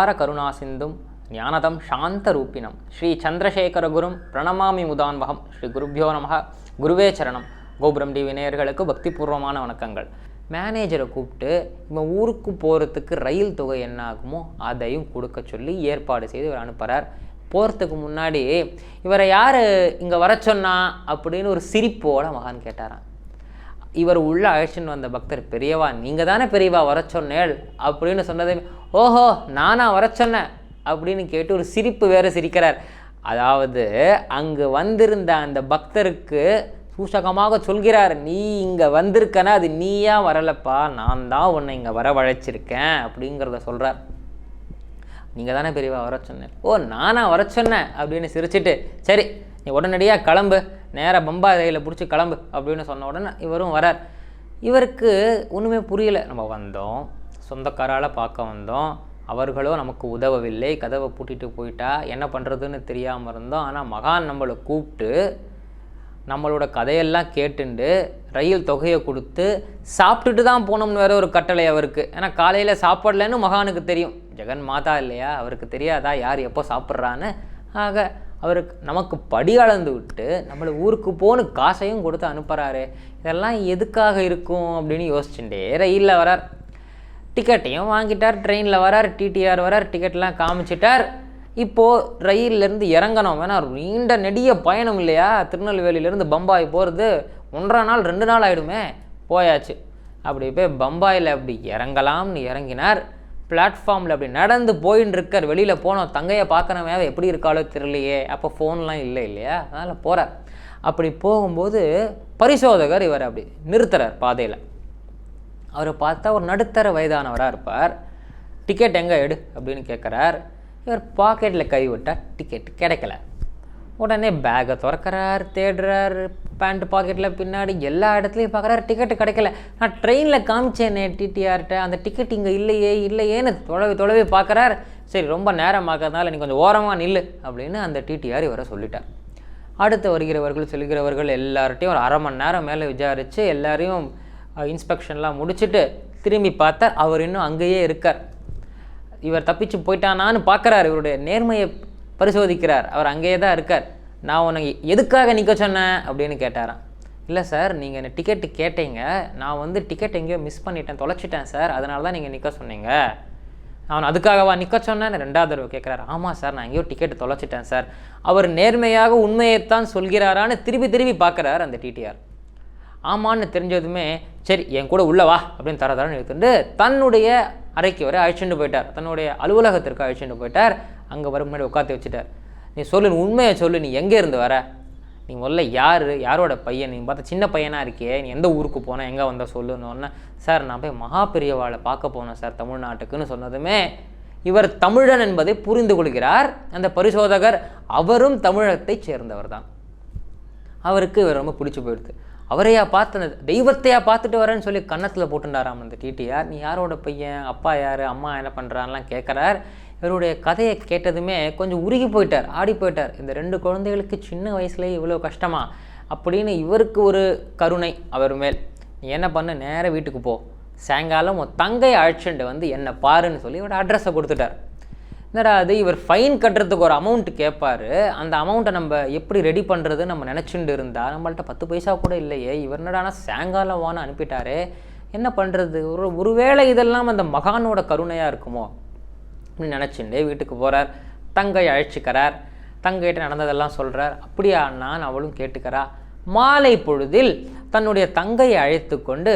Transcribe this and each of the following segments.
அபார கருணாசிந்தும் ஞானதம் சாந்த ரூபிணம் ஸ்ரீ சந்திரசேகரகுரும் பிரணமாமி முதான்வகம். ஸ்ரீ குருப்யோ நமக. குருவே சரணம். கோபுரம் டிவி நேயர்களுக்கு பக்திபூர்வமான வணக்கங்கள். மேனேஜரை கூப்பிட்டு இவன் ஊருக்கு போகிறதுக்கு ரயில் தொகை என்ன ஆகுமோ அதையும் கொடுக்க சொல்லி ஏற்பாடு செய்து இவர் அனுப்புகிறார். போகிறதுக்கு முன்னாடி இவரை யார் இங்கே வர சொன்னா அப்படின்னு ஒரு சிரிப்போட மகான் கேட்டாராம். இவர் உள்ள அழைச்சின்னு வந்த பக்தர், பெரியவா நீங்கள் தானே பெரியவா வர சொன்னேள் அப்படின்னு சொன்னதே, ஓஹோ நானா வர சொன்னேன் அப்படின்னு கேட்டு ஒரு சிரிப்பு வேறு சிரிக்கிறார். அதாவது அங்கு வந்திருந்த அந்த பக்தருக்கு சூசகமாக சொல்கிறார், நீ இங்கே வந்திருக்கனா அது நீயா வரலப்பா, நான் தான் உன்னை இங்கே வரவழைச்சிருக்கேன் அப்படிங்கிறத சொல்கிறார். நீங்கள் தானே பெரியவா வர சொன்னேன், ஓ நானா வர சொன்னேன் அப்படின்னு சிரிச்சிட்டு, சரி நீ உடனடியாக கிளம்பு, நேராக பம்பாய் ரயிலில் பிடிச்சி கிளம்பு அப்படின்னு சொன்ன உடனே இவரும் வரார். இவருக்கு ஒன்றுமே புரியலை. நம்ம வந்தோம், சொந்தக்காரால் பார்க்க வந்தோம், அவர்களோ நமக்கு உதவவில்லை, கதவை பூட்டிட்டு போயிட்டா, என்ன பண்ணுறதுன்னு தெரியாமல் இருந்தோம். ஆனால் மகான் நம்மளை கூப்பிட்டு நம்மளோட கதையெல்லாம் கேட்டுண்டு ரயில் தொகையை கொடுத்து சாப்பிட்டுட்டு தான் போனோம்னு வேறு ஒரு கட்டளை அவருக்கு. ஏன்னா காலையில் சாப்பிடலன்னு மகானுக்கு தெரியும், ஜெகன் மாதா இல்லையா, அவருக்கு தெரியாதா யார் எப்போ சாப்பிட்றான்னு. ஆக அவருக்கு நமக்கு படி அளந்து விட்டு நம்மளை ஊருக்கு போன்னு காசையும் கொடுத்து அனுப்புகிறாரு. இதெல்லாம் எதுக்காக இருக்கும் அப்படின்னு யோசிச்சுட்டே ரயிலில் வரார். டிக்கெட்டையும் வாங்கிட்டார், ட்ரெயினில் வரார், டிடிஆர் வரார், டிக்கெட்லாம் காமிச்சிட்டார். இப்போது ரயிலேருந்து இறங்கணும். வேணா நீண்ட நெடிய பயணம் இல்லையா, திருநெல்வேலியிலேருந்து பம்பாய் போகிறது 1.5 நாள் 2 நாள் ஆகிடுமே. போயாச்சு. அப்படி போய் பம்பாயில் அப்படி இறங்கலாம்னு இறங்கினார். பிளாட்ஃபார்மில் அப்படி நடந்து போயின்னு இருக்கார். வெளியில் போனோம், தங்கையை பார்க்கறவே எப்படி இருக்காளோ தெரியலையே. அப்போ ஃபோன்லாம் இல்லை இல்லையா, அதனால் போகிறார். அப்படி போகும்போது பரிசோதகர் இவர் அப்படி நிறுத்துறார் பாதையில். அவரை பார்த்தா ஒரு நடுத்தர வயதானவராக இருப்பார். டிக்கெட் எங்கே எடு அப்படின்னு கேட்குறார். இவர் பாக்கெட்டில் கை விட்டால் டிக்கெட் கிடைக்கல. உடனே பேக்கை திறக்கிறார், தேடுறார், பேண்ட் பாக்கெட்டில் பின்னாடி எல்லா இடத்துலையும் பார்க்குறாரு, டிக்கெட்டு கிடைக்கல. நான் ட்ரெயினில் காமிச்சேனே டிடிஆர்கிட்ட, அந்த டிக்கெட் இங்கே இல்லையேன்னு தொலைவி பார்க்குறார். சரி ரொம்ப நேரம் ஆக்கிறதுனால நீ கொஞ்சம் ஓரமாக நில்லு அப்படின்னு அந்த டிடிஆர் இவரை சொல்லிட்டார். அடுத்து வருகிறவர்கள் செல்கிறவர்கள் எல்லார்ட்டையும் ஒரு 1/2 மணி நேரம் மேலே விசாரித்து எல்லாரையும் இன்ஸ்பெக்ஷன்லாம் முடிச்சுட்டு திரும்பி பார்த்தார். அவர் இன்னும் அங்கேயே இருக்கார். இவர் தப்பிச்சு போயிட்டானான்னு பார்க்குறார், இவருடைய நேர்மையை பரிசோதிக்கிறார். அவர் அங்கேயே தான் இருக்கார். நான் உனக்கு எதுக்காக நிற்க சொன்னேன் அப்படின்னு கேட்டாராம். இல்லை சார், நீங்கள் என்ன டிக்கெட்டு கேட்டீங்க, நான் டிக்கெட் எங்கேயோ மிஸ் பண்ணிட்டேன், தொலைச்சிட்டேன் சார், அதனால தான் நீங்கள் நிற்க சொன்னீங்க. நான் அதுக்காகவா நிற்க சொன்னேன் 2வது தடவை கேட்குறாரு. ஆமாம் சார், நான் எங்கேயோ டிக்கெட்டு தொலைச்சிட்டேன் சார். அவர் நேர்மையாக உண்மையைத்தான் சொல்கிறாரான்னு திருப்பி பார்க்குறார் அந்த டிடிஆர். ஆமான்னு தெரிஞ்சதுமே சரி என் கூட உள்ள வா அப்படின்னு தரன்னு எடுத்துட்டு தன்னுடைய அறைக்கு வரை அழைச்சிட்டு போயிட்டார். தன்னுடைய அலுவலகத்திற்கு அழைச்சிட்டு போயிட்டார். அங்கே வர முன்னாடி உட்காந்து வச்சுட்டார். நீ சொல்லு, உண்மையை சொல்லு, நீ எங்கே இருந்து வர, நீ முதல்ல யாரோட பையன், நீ பார்த்தா சின்ன பையனாக இருக்கியே, நீ எந்த ஊருக்கு போனால் எங்கே வந்தால் சொல்லுன்னு. சார் நான் போய் மகா பெரியவாளை பார்க்க போனேன் சார் தமிழ்நாட்டுக்குன்னு சொன்னதுமே இவர் தமிழன் என்பதை புரிந்து கொள்கிறார். அந்த பரிசோதகர் அவரும் தமிழகத்தை சேர்ந்தவர் தான். அவருக்கு இவர் ரொம்ப பிடிச்சி போயிடுது. அவரையா பார்த்து தெய்வத்தையா பார்த்துட்டு வரேன்னு சொல்லி கன்னத்தில் போட்டுட்டாராம் அந்த டிடிஆர். நீ யாரோட பையன், அப்பா யார், அம்மா என்ன பண்ணுறான்லாம் கேட்குறார். இவருடைய கதையை கேட்டதுமே கொஞ்சம் உருகி போயிட்டார், ஆடி போயிட்டார். இந்த 2 குழந்தைகளுக்கு சின்ன வயசுலேயே இவ்வளோ கஷ்டமா அப்படின்னு இவருக்கு ஒரு கருணை அவர் மேல். நீ என்ன பண்ண, நேராக வீட்டுக்கு போ, சாயங்காலம் உன் தங்கையை அழைச்சிட்டு என்னை பாருன்னு சொல்லி இவரோட அட்ரஸை கொடுத்துட்டார். என்னடா அது, இவர் ஃபைன் கட்டுறதுக்கு ஒரு அமௌண்ட்டு கேட்பார். அந்த அமௌண்ட்டை நம்ம எப்படி ரெடி பண்ணுறது நம்ம நினச்சிட்டு இருந்தால் நம்மள்ட்ட 10 பைசா கூட இல்லையே, இவர் என்னடானா சாயங்காலம் வான்னு அனுப்பிட்டாரே, என்ன பண்ணுறது, ஒருவேளை இதெல்லாம் அந்த மகானோட கருணையாக இருக்குமோ அப்படின்னு நினச்சிட்டு வீட்டுக்கு போகிறார். தங்கை அழைச்சிக்கிறார். தங்கைகிட்ட நடந்ததெல்லாம் சொல்கிறார். அப்படியா நான் அவளும் கேட்டுக்கிறா. மாலை பொழுதில் தன்னுடைய தங்கையை அழைத்து கொண்டு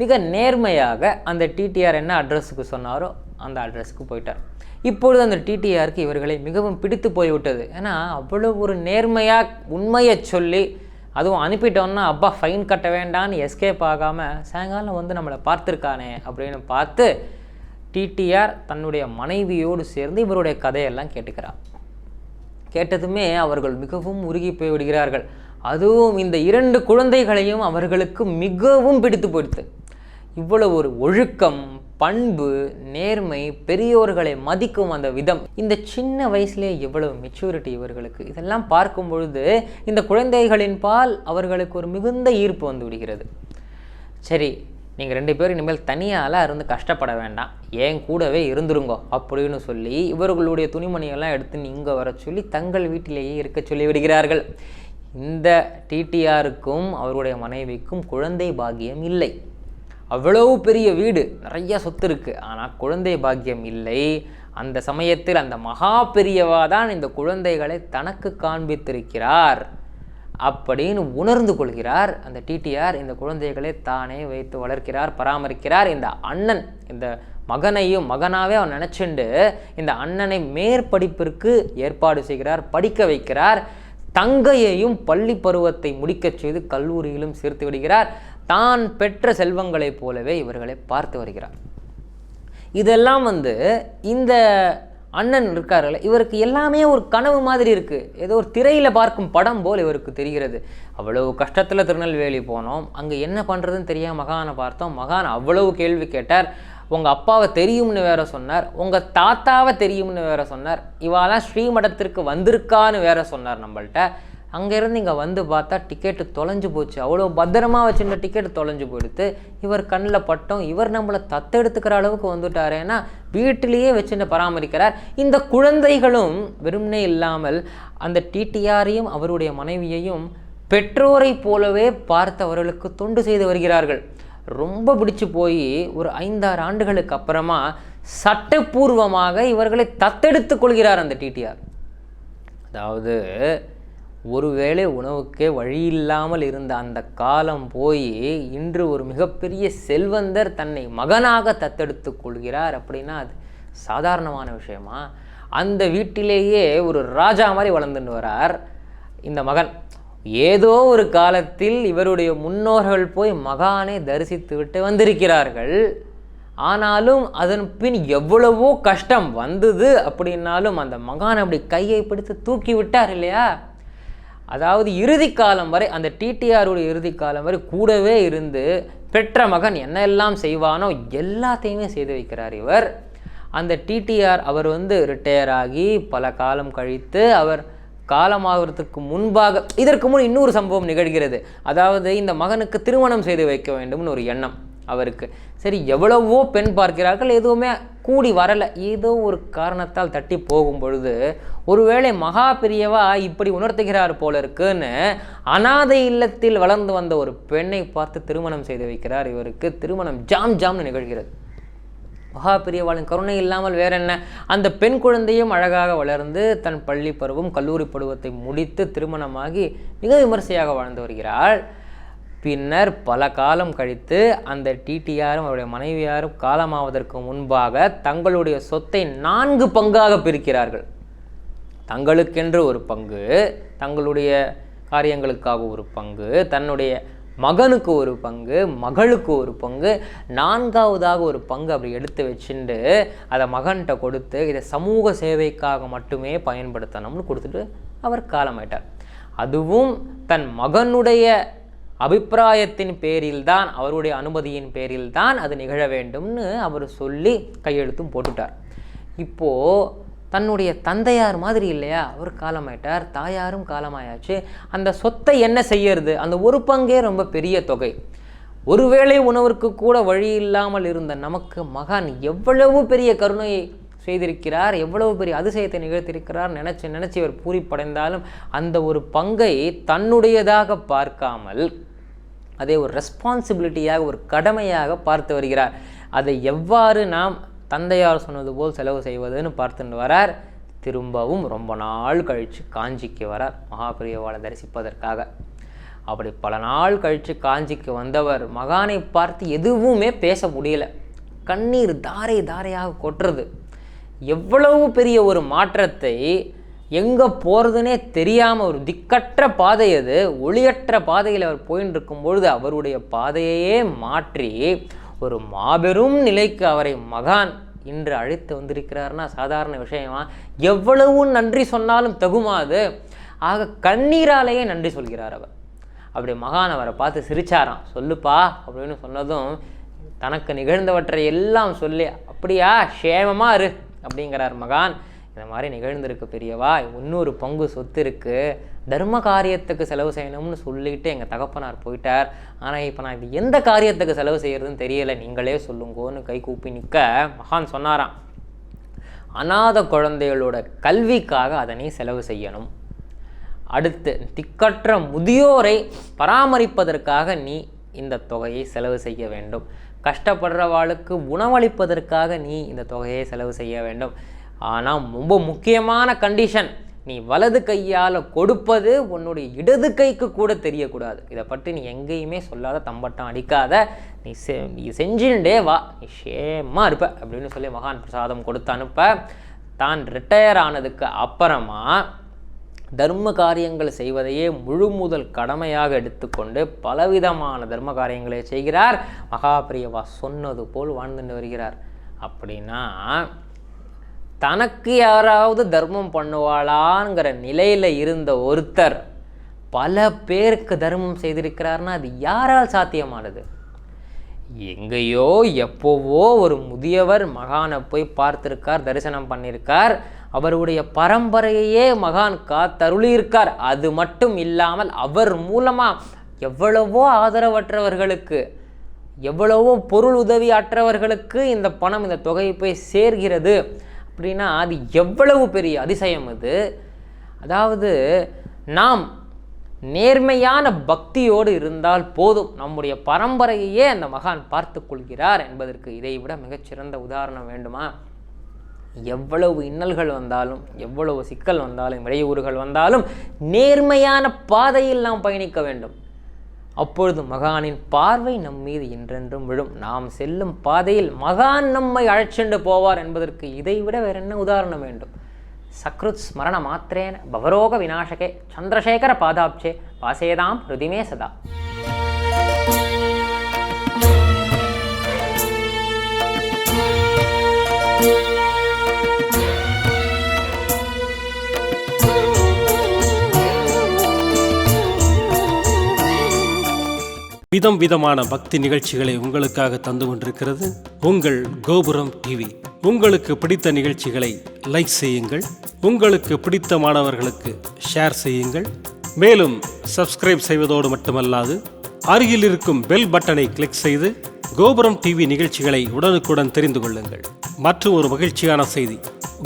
மிக நேர்மையாக அந்த டிடிஆர் என்ன அட்ரஸுக்கு சொன்னாரோ அந்த அட்ரஸுக்கு போயிட்டார். இப்பொழுது அந்த டிடிஆருக்கு இவர்களை மிகவும் பிடித்து போய்விட்டது. ஏன்னா அவ்வளோ ஒரு நேர்மையாக உண்மையை சொல்லி, அதுவும் அனுப்பிட்டோன்னா அப்பா ஃபைன் கட்ட வேண்டான்னு எஸ்கேப் ஆகாமல் சாயங்காலம் நம்மளை பார்த்துருக்கானே அப்படின்னு பார்த்து டிடிஆர் தன்னுடைய மனைவியோடு சேர்ந்து இவருடைய கதையெல்லாம் கேட்டுக்கிறார். கேட்டதுமே அவர்கள் மிகவும் உருகி போய் விடுகிறார்கள். அதுவும் இந்த 2 குழந்தைகளையும் அவர்களுக்கு மிகவும் பிடித்து போயிடுது. இவ்வளவு ஒரு ஒழுக்கம், பண்பு, நேர்மை, பெரியோர்களை மதிக்கும் அந்த விதம், இந்த சின்ன வயசுலேயே எவ்வளவு மெச்சூரிட்டி இவர்களுக்கு, இதெல்லாம் பார்க்கும் பொழுது இந்த குழந்தைகளின் பால் அவர்களுக்கு ஒரு மிகுந்த ஈர்ப்பு வந்து விடுகிறது. சரி நீங்கள் 2 பேரும் இனிமேல் தனியாலாம் இருந்து கஷ்டப்பட வேண்டாம், ஏன் கூடவே இருந்துருங்கோ அப்படின்னு சொல்லி இவர்களுடைய துணிமணியெல்லாம் எடுத்து இங்கே வர சொல்லி தங்கள் வீட்டிலேயே இருக்க சொல்லி விடுகிறார்கள். இந்த டிடிஆருக்கும் அவருடைய மனைவிக்கும் குழந்தை பாக்கியம் இல்லை. அவ்வளவு பெரிய வீடு, நிறைய சொத்து இருக்குது, ஆனால் குழந்தை பாக்கியம் இல்லை. அந்த சமயத்தில் அந்த மகா பெரியவா தான் இந்த குழந்தைகளை தனக்கு காண்பித்திருக்கிறார் அப்படின்னு உணர்ந்து கொள்கிறார். அந்த டிடிஆர் இந்த குழந்தைகளை தானே வைத்து வளர்க்கிறார், பராமரிக்கிறார். இந்த அண்ணன் இந்த மகனையும் மகனாகவே அவன் நினச்சிண்டு இந்த அண்ணனை மேற்படிப்பிற்கு ஏற்பாடு செய்கிறார், படிக்க வைக்கிறார். தங்கையையும் பள்ளி பருவத்தை முடிக்க செய்து கல்லூரியிலும் சேர்த்து விடுகிறார். தான் பெற்ற செல்வங்களைப் போலவே இவர்களை பார்த்து வருகிறார். இதெல்லாம் இந்த அண்ணன் இருக்காருல்ல, இவருக்கு எல்லாமே ஒரு கனவு மாதிரி இருக்குது, ஏதோ ஒரு திரையில் பார்க்கும் படம் போல் இவருக்கு தெரிகிறது. அவ்வளவு கஷ்டத்தில் திருநெல்வேலி போனோம், அங்கே என்ன பண்ணுறதுன்னு தெரியாமல் மகானை பார்த்தோம். மகான் அவ்வளவு கேள்வி கேட்டார். உங்கள் அப்பாவை தெரியும்னு வேற சொன்னார், உங்கள் தாத்தாவை தெரியும்னு வேற சொன்னார், இவாலாம் ஸ்ரீமடத்திற்கு வந்திருக்கான்னு வேற சொன்னார் நம்மள்கிட்ட. அங்கேருந்து இங்கே வந்து பார்த்தா டிக்கெட்டு தொலைஞ்சு போச்சு, அவ்வளோ பத்திரமா வச்சுருந்த டிக்கெட்டு தொலைஞ்சு போயிடுத்து. இவர் கண்ணில் பட்டோம், இவர் நம்மளை தத்தெடுத்துக்கிற அளவுக்கு வந்துட்டாரேன்னா வீட்டிலேயே வச்சுட்டு பராமரிக்கிறார். இந்த குழந்தைகளும் வெறும்னே இல்லாமல் அந்த டிடிஆரையும் அவருடைய மனைவியையும் பெற்றோரை போலவே பார்த்தவர்களுக்கு தொண்டு செய்து வருகிறார்கள். ரொம்ப பிடிச்சு போய் ஒரு 5-6 ஆண்டுகளுக்கு அப்புறமா சட்டப்பூர்வமாக இவர்களை தத்தெடுத்து கொள்கிறார் அந்த டிடிஆர். அதாவது ஒருவேளை உணவுக்கே வழி இல்லாமல் இருந்த அந்த காலம் போய் இன்று ஒரு மிகப்பெரிய செல்வந்தர் தன்னை மகனாக தத்தெடுத்து கொள்கிறார் அப்படின்னா அது சாதாரணமான விஷயமா? அந்த வீட்டிலேயே ஒரு ராஜா மாதிரி வளர்ந்துன்னு வரார் இந்த மகன். ஏதோ ஒரு காலத்தில் இவருடைய முன்னோர்கள் போய் மகானை தரிசித்து விட்டு வந்திருக்கிறார்கள். ஆனாலும் அதன் பின் எவ்வளவோ கஷ்டம் வந்தது அப்படின்னாலும் அந்த மகான் அப்படி கையை பிடித்து தூக்கி விட்டார் இல்லையா? அதாவது இறுதி காலம் வரை, அந்த டிடிஆருடைய இறுதி காலம் வரை கூடவே இருந்து பெற்ற மகன் என்ன எல்லாம் செய்வானோ எல்லாத்தையுமே செய்து வைக்கிறார் இவர். அந்த டிடிஆர் அவர் ரிட்டையர் ஆகி பல காலம் கழித்து அவர் காலமாகிறதுக்கு முன்பாக, இதற்கு முன் இன்னொரு சம்பவம் நிகழ்கிறது. அதாவது இந்த மகனுக்கு திருமணம் செய்து வைக்க வேண்டும்னு ஒரு எண்ணம் அவருக்கு. சரி, எவ்வளவோ பெண் பார்க்கிறார்கள், எதுவுமே கூடி வரலை. ஏதோ ஒரு காரணத்தால் தட்டி போகும் பொழுது ஒருவேளை மகா பெரியவா இப்படி உணர்த்துகிறார் போல இருக்குன்னு அனாதை இல்லத்தில் வளர்ந்து வந்த ஒரு பெண்ணை பார்த்து திருமணம் செய்து வைக்கிறார். இவருக்கு திருமணம் ஜாம்னு நிகழ்கிறது. மகா பெரியவாளின் கருணை இல்லாமல் வேற என்ன? அந்த பெண் குழந்தையும் அழகாக வளர்ந்து தன் பள்ளி பருவம் கல்லூரி பருவத்தை முடித்து திருமணமாகி மிக விமர்சையாக வாழ்ந்து வருகிறாள். பின்னர் பல காலம் கழித்து அந்த டிடிஆரும் அவருடைய மனைவியாரும் காலமாவதற்கு முன்பாக தங்களுடைய சொத்தை 4 பங்காக பிரிக்கிறார்கள். தங்களுக்கென்று ஒரு பங்கு, தங்களுடைய காரியங்களுக்காக ஒரு பங்கு, தன்னுடைய மகனுக்கு ஒரு பங்கு, மகளுக்கு ஒரு பங்கு, 4ஆவதாக ஒரு பங்கு அப்படி எடுத்து வச்சுட்டு அதை மகன்கிட்ட கொடுத்து இதை சமூக சேவைக்காக மட்டுமே பயன்படுத்தணும்னு கொடுத்துட்டு அவர் காலமாயிட்டார். அதுவும் தன் மகனுடைய அபிப்பிராயத்தின் பேரில்தான், அவருடைய அனுமதியின் பேரில்தான் அது நிகழ வேண்டும்னு அவர் சொல்லி கையெழுத்தும் போட்டுட்டார். இப்போது தன்னுடைய தந்தையார் மாதிரி இல்லையா, அவர் காலமாயிட்டார், தாயாரும் காலமாயாச்சு. அந்த சொத்தை என்ன செய்யறது? அந்த ஒரு பங்கே ரொம்ப பெரிய தொகை. ஒருவேளை உணவிற்கு கூட வழி இல்லாமல் இருந்த நமக்கு மகான் எவ்வளவு பெரிய கருணையை செய்திருக்கிறார், எவ்வளவு பெரிய அதிசயத்தை நிகழ்த்தியிருக்கிறார் நினச்சி இவர் பூரிப்படைந்தாலும் அந்த ஒரு பங்கை தன்னுடையதாக பார்க்காமல் அதை ஒரு ரெஸ்பான்சிபிலிட்டியாக, ஒரு கடமையாக பார்த்து வருகிறார். அதை எவ்வாறு நாம் தந்தையார் சொன்னது போல் செலவு செய்வதுன்னு பார்த்துட்டு வரார். திரும்பவும் ரொம்ப நாள் கழித்து காஞ்சிக்கு வரார் மகாபெரியவாளை தரிசிப்பதற்காக. அப்படி பல நாள் கழித்து காஞ்சிக்கு வந்தவர் மகானை பார்த்து எதுவுமே பேச முடியல. கண்ணீர் தாரை தாரையாக கொட்டுறது. எவ்வளவு பெரிய ஒரு மாற்றத்தை, எங்கே போகிறதுனே தெரியாமல் ஒரு திக்கற்ற பாதை, அது ஒளியற்ற பாதையில் அவர் போயின்னு இருக்கும் பொழுது அவருடைய பாதையே மாற்றி ஒரு மாபெரும் நிலைக்கு அவரை மகான் இன்று அழைத்து வந்திருக்கிறார்னா சாதாரண விஷயமா? எவ்வளவு நன்றி சொன்னாலும் தகுமாது. ஆக கண்ணீராலேயே நன்றி சொல்கிறார் அவர். அப்படி மகான் அவரை பார்த்து சிரிச்சாராம். சொல்லுப்பா அப்படின்னு சொன்னதும் தனக்கு நிகழ்ந்தவற்றை எல்லாம் சொல்லி, அப்படியா, சேமமாக இரு அப்படிங்கிறார் மகான். இந்த மாதிரி நிகழ்ந்திருக்கு பெரியவா, இன்னொரு பங்கு சொத்து இருக்குது, தர்ம காரியத்துக்கு செலவு செய்யணும்னு சொல்லிட்டு எங்கள் தகப்பனார் போயிட்டார். ஆனால் இப்போ நான் இது எந்த காரியத்துக்கு செலவு செய்கிறதுன்னு தெரியலை, நீங்களே சொல்லுங்கோன்னு கை கூப்பி நிற்க மகான் சொன்னாராம், அநாத குழந்தைகளோட கல்விக்காக அதனை செலவு செய்யணும். அடுத்து திக்கற்ற முதியோரை பராமரிப்பதற்காக நீ இந்த தொகையை செலவு செய்ய வேண்டும். கஷ்டப்படுறவாளுக்கு உணவளிப்பதற்காக நீ இந்த தொகையை செலவு செய்ய வேண்டும். ஆனால் ரொம்ப முக்கியமான கண்டிஷன், நீ வலது கையால் கொடுப்பது உன்னுடைய இடது கைக்கு கூட தெரியக்கூடாது. இதை பற்றி நீ எங்கேயுமே சொல்லாத, தம்பட்டம் அடிக்காத, நீ செஞ்சுட்டே வா, நீ ஷேமாக இருப்ப அப்படின்னு சொல்லி மகான் பிரசாதம் கொடுத்து அனுப்ப, தான் ரிட்டையர் ஆனதுக்கு அப்புறமா தர்ம காரியங்கள் செய்வதையே முழு முதல் கடமையாக எடுத்துக்கொண்டு பலவிதமான தர்ம காரியங்களை செய்கிறார். மகாபிரியவா சொன்னது போல் வாழ்ந்துட்டு வருகிறார். அப்படின்னா தனக்கு யாராவது தர்மம் பண்ணுவாளாங்கிற நிலையில் இருந்த ஒருத்தர் பல பேருக்கு தர்மம் செய்திருக்கிறார்னா அது யாரால் சாத்தியமானது? எங்கேயோ எப்போவோ ஒரு முதியவர் மகானை போய் பார்த்திருக்கார், தரிசனம் பண்ணியிருக்கார், அவருடைய பரம்பரையே மகான் காத்தருளியிருக்கார். அது மட்டும் இல்லாமல் அவர் மூலமாக எவ்வளவோ ஆதரவற்றவர்களுக்கு, எவ்வளவோ பொருள் உதவி அற்றவர்களுக்கு இந்த பணம், இந்த தொகை போய் சேர்கிறது. அப்படின்னா அது எவ்வளவு பெரிய அதிசயம் இது. அதாவது நாம் நேர்மையான பக்தியோடு இருந்தால் போதும், நம்முடைய பரம்பரையே அந்த மகான் பார்த்து கொள்கிறார் என்பதற்கு இதை விட மிகச்சிறந்த உதாரணம் வேண்டுமா? எவ்வளவு இன்னல்கள் வந்தாலும், எவ்வளவு சிக்கல் வந்தாலும், இடையூறுகள் வந்தாலும் நேர்மையான பாதையில் நாம் பயணிக்க வேண்டும். அப்பொழுது மகானின் பார்வை நம் மீது என்றென்றும் விழும். நாம் செல்லும் பாதையில் மகான் நம்மை அழைச்சென்று போவார் என்பதற்கு இதை விட வேற என்ன உதாரணம் வேண்டும்? சக்ருத் ஸ்மரண மாத்திரேன பவரோக விநாசகே சந்திரசேகர பாதாப்சே வாசேதாம் ஹிருதிமே சதா. விதம் விதமான பக்தி நிகழ்ச்சிகளை உங்களுக்காக தந்து கொண்டிருக்கிறது உங்கள் கோபுரம் டிவி. உங்களுக்கு பிடித்த நிகழ்ச்சிகளை லைக் செய்யுங்கள், உங்களுக்கு பிடித்த மாணவர்களுக்கு ஷேர் செய்யுங்கள். மேலும் சப்ஸ்கிரைப் செய்வதோடு மட்டுமல்லாது அருகில் இருக்கும் பெல் பட்டனை கிளிக் செய்து கோபுரம் டிவி நிகழ்ச்சிகளை உடனுக்குடன் தெரிந்து கொள்ளுங்கள். மற்றும் ஒரு மகிழ்ச்சியான செய்தி,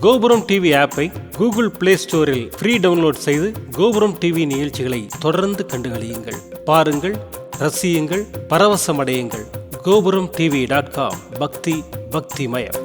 கோபுரம் டிவி ஆப்பை கூகுள் பிளே ஸ்டோரில் ஃப்ரீ டவுன்லோட் செய்து கோபுரம் டிவி நிகழ்ச்சிகளை தொடர்ந்து கண்டுகளியுங்கள், பாருங்கள், ரசியுங்கள், பரவசமடையுங்கள். gopuramtv.com பக்தி பக்திமயம்.